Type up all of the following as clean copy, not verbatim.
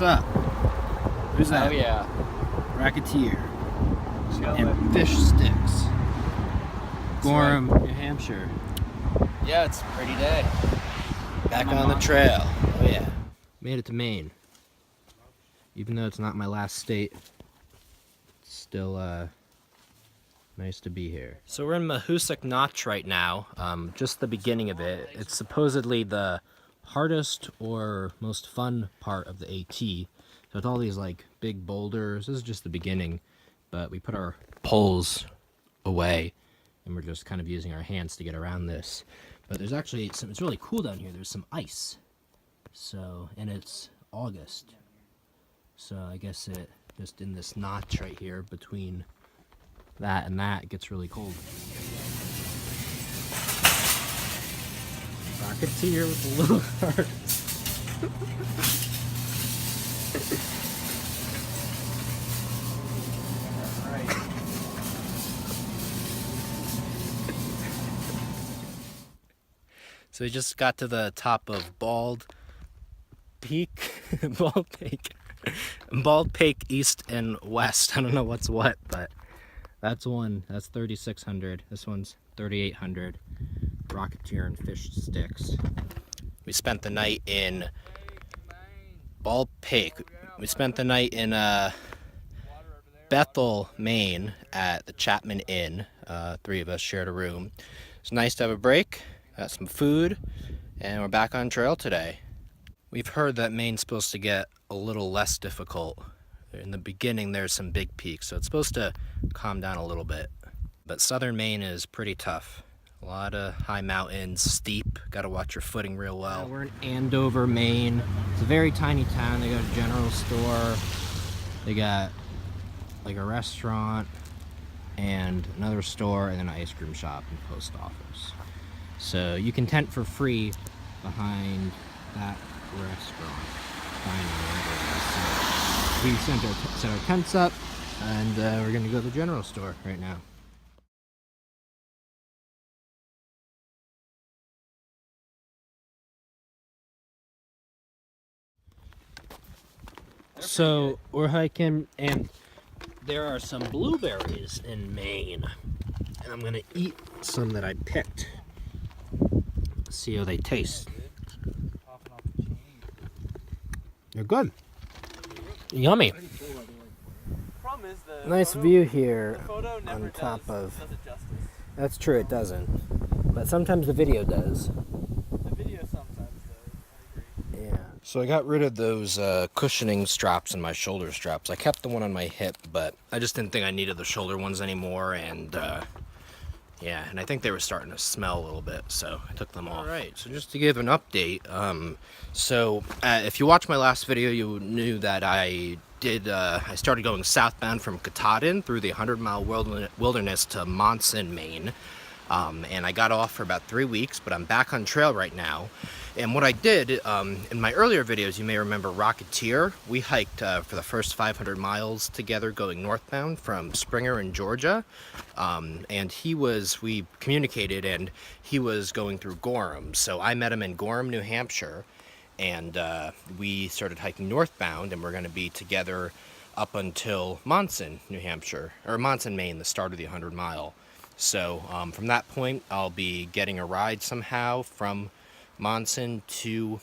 What's up? Who's that? Oh yeah. Racketeer. And fish sticks. Gorham, right. New Hampshire. Yeah, it's a pretty day. Back on the trail. Oh yeah. Made it to Maine. Even though it's not my last state, it's still nice to be here. So we're in Mahoosic Notch right now. Just the beginning of it. It's supposedly the hardest or most fun part of the AT. So it's all these like big boulders. This is just the beginning, but we put our poles away and we're just kind of using our hands to get around this. But there's actually it's really cool down here. There's some ice. So, and it's August. So I guess it just in this notch right here between that and that, it gets really cold. Rocketeer with the little hearts. So we just got to the top of Bald Peak, Bald Peak East and West. I don't know what's what, but that's one. That's 3,600. This one's 3,800. Rocketeer and fish sticks. We spent the night in Bald Peak. We spent the night in Bethel, Maine, at the Chapman Inn. 3 of us shared a room. It's nice to have a break. Got some food, and we're back on trail today. We've heard that Maine's supposed to get a little less difficult. In the beginning, there's some big peaks, so it's supposed to calm down a little bit. But southern Maine is pretty tough. A lot of high mountains, steep, gotta watch your footing real well. We're in Andover, Maine. It's a very tiny town. They got a general store, they got like a restaurant, and another store, and an ice cream shop and post office. So you can tent for free behind that restaurant, dining, whatever it is. So we set our tents up, and we're gonna go to the general store right now. So we're hiking, and there are some blueberries in Maine, and I'm gonna eat some that I picked. See how they taste. They're good. Yummy. Nice view here on top of. That's true, it doesn't. But sometimes the video does. The video sometimes does. I agree. Yeah. So I got rid of those cushioning straps and my shoulder straps. I kept the one on my hip, but I just didn't think I needed the shoulder ones anymore, and yeah, and I think they were starting to smell a little bit, so I took them off. Alright, so just to give an update, if you watched my last video, you knew that I started going southbound from Katahdin through the 100-mile wilderness to Monson, Maine. And I got off for about 3 weeks, but I'm back on trail right now. And what I did, in my earlier videos, you may remember Rocketeer. We hiked for the first 500 miles together going northbound from Springer in Georgia. And we communicated, and he was going through Gorham. So I met him in Gorham, New Hampshire, and we started hiking northbound, and we're going to be together up until Monson, New Hampshire, or Monson, Maine, the start of the 100-mile. So from that point, I'll be getting a ride somehow from Monson to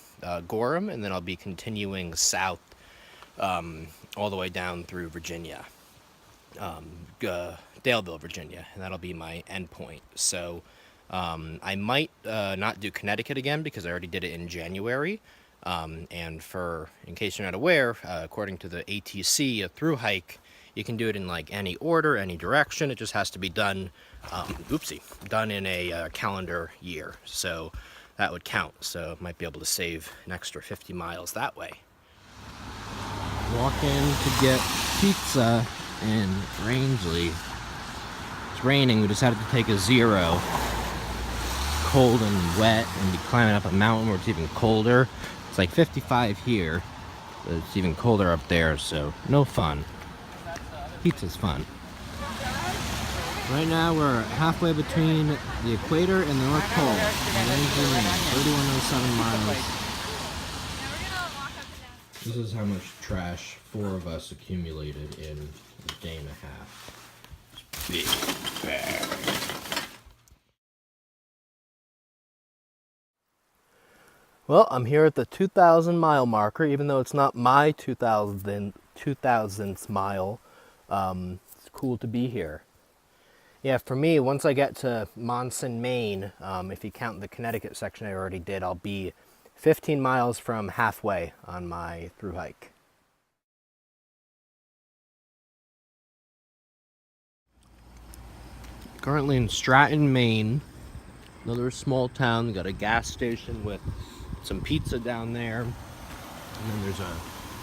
Gorham, and then I'll be continuing south all the way down through Virginia, Daleville, Virginia, and that'll be my end point. So I might not do Connecticut again because I already did it in January. And in case you're not aware, according to the ATC, a Thru-Hike, you can do it in like any order, any direction. It just has to be done, done in a calendar year. So that would count. So might be able to save an extra 50 miles that way. Walk in to get pizza in Rangeley. It's raining. We decided to take a zero. Cold and wet, and be climbing up a mountain where it's even colder. It's like 55 here, but it's even colder up there, so no fun. Pizza's fun. Right now we're halfway between the equator and the North Pole. And then 3107 miles. This is how much trash 4 of us accumulated in a day and a half. Big bag. Well, I'm here at the 2,000 mile marker, even though it's not my 2,000th mile. It's cool to be here. Yeah, for me, once I get to Monson, Maine, if you count the Connecticut section I already did, I'll be 15 miles from halfway on my through hike. Currently in Stratton, Maine, another small town. Got a gas station with some pizza down there, and then there's a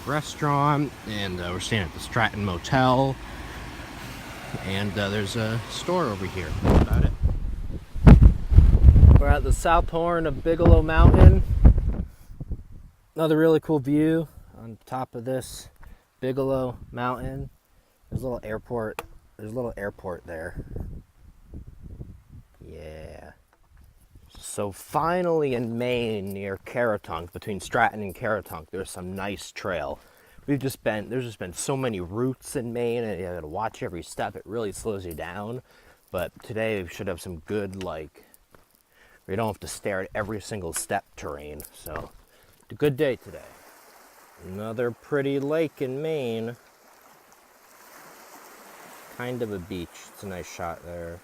restaurant, and we're staying at the Stratton Motel, and there's a store over here. That's about it. We're at the south horn of Bigelow Mountain. Another really cool view on top of this Bigelow Mountain. There's a little airport. There's a little airport there. Yeah. So finally in Maine, near Caratunk, between Stratton and Caratunk, there's some nice trail. There's just been so many routes in Maine, and you gotta watch every step. It really slows you down. But today we should have some good, like, we don't have to stare at every single step terrain. So, a good day today. Another pretty lake in Maine. Kind of a beach. It's a nice shot there.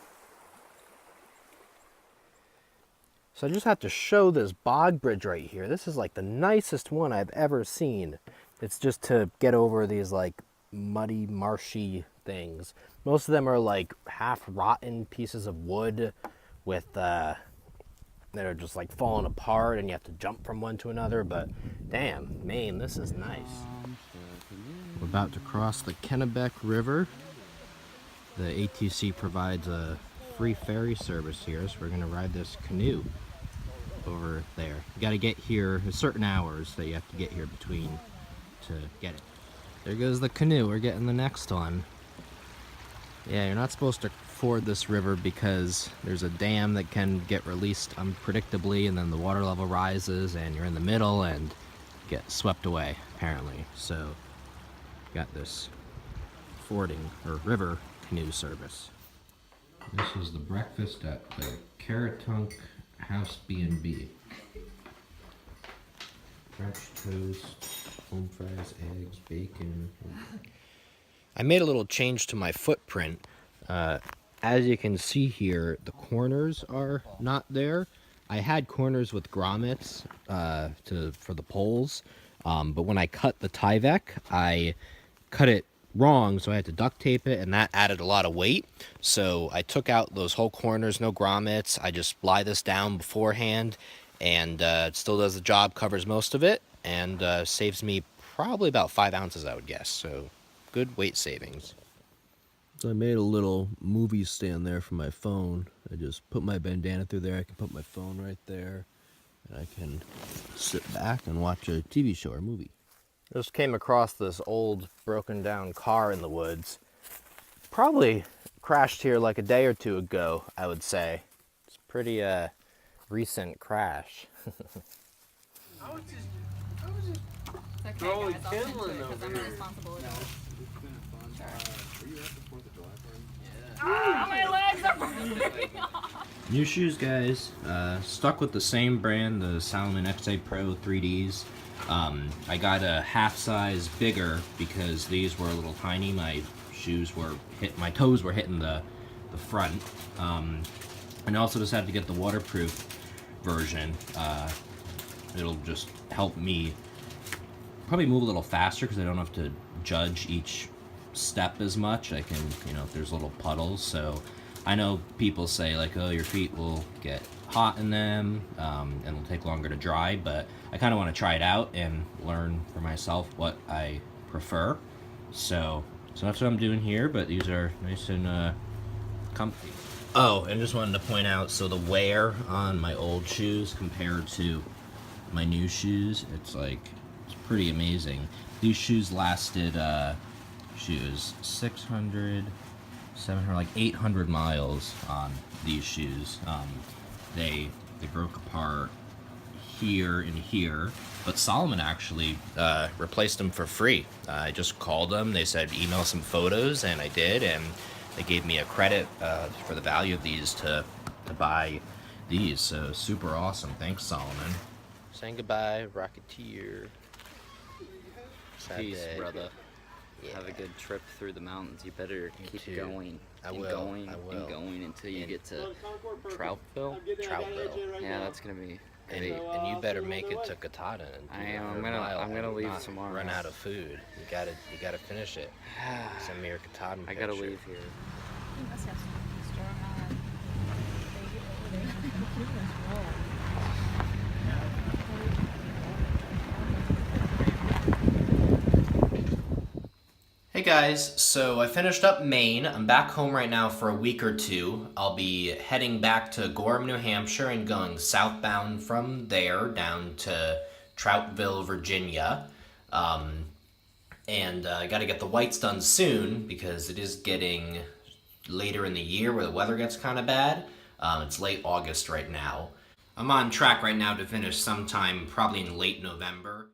So I just have to show this bog bridge right here. This is like the nicest one I've ever seen. It's just to get over these like muddy, marshy things. Most of them are like half rotten pieces of wood with that are just like falling apart, and you have to jump from one to another. But damn, Maine, this is nice. We're about to cross the Kennebec River. The ATC provides a free ferry service here, so we're gonna ride this canoe over there. You gotta get here, there's certain hours that you have to get here between to get it. There goes the canoe, we're getting the next one. Yeah, you're not supposed to ford this river because there's a dam that can get released unpredictably, and then the water level rises and you're in the middle and get swept away, apparently. So, got this fording, or river canoe service. This is the breakfast at the Caratunk House B&B. French toast, home fries, eggs, bacon. I made a little change to my footprint. As you can see here, the corners are not there. I had corners with grommets for the poles, but when I cut the Tyvek, I cut it wrong, so I had to duct tape it, and that added a lot of weight. So I took out those whole corners, no grommets. I just lie this down beforehand, and it still does the job, covers most of it, and saves me probably about 5 ounces, I would guess. So good weight savings. So I made a little movie stand there for my phone. I just put my bandana through there. I can put my phone right there, and I can sit back and watch a TV show or movie. Just came across this old broken down car in the woods. Probably crashed here like a day or two ago, I would say. It's a pretty recent crash. I was just throwing kindling over here. responsible adult. My legs are New shoes, guys. Stuck with the same brand, the Salomon XA Pro 3Ds. I got a half size bigger because these were a little tiny. My toes were hitting the front. And I also just had to get the waterproof version. It'll just help me probably move a little faster because I don't have to judge each step as much. I can, if there's little puddles. So I know people say like, oh, your feet will get hot in them and it'll take longer to dry, but I kind of want to try it out and learn for myself what I prefer. So that's what I'm doing here, but these are nice and comfy. Oh, and just wanted to point out, so the wear on my old shoes compared to my new shoes, it's pretty amazing. These shoes lasted 600, 700, like 800 miles on these shoes. They broke apart here and here. But Solomon actually replaced them for free. I just called them. They said email some photos, and I did, and they gave me a credit for the value of these to buy these. So super awesome. Thanks, Solomon. Saying goodbye, Rocketeer. Sad Peace, day. brother. Yeah. Have a good trip through the mountains. You better keep too. going. I and will, going I will. and going until you get to Troutville. Troutville. Yeah, that's gonna be And, great. and you better make it to Katahdin. And do I am. the I'm 100 gonna- mile I'm gonna and leave not tomorrow. Run out of food. You gotta finish it. Send me your Katahdin I gotta picture. leave here. You must have something strong on. They get over there. Hey guys, so I finished up Maine. I'm back home right now for a week or two. I'll be heading back to Gorham, New Hampshire and going southbound from there down to Troutville, Virginia. And I got to get the whites done soon because it is getting later in the year where the weather gets kind of bad. It's late August right now. I'm on track right now to finish sometime probably in late November.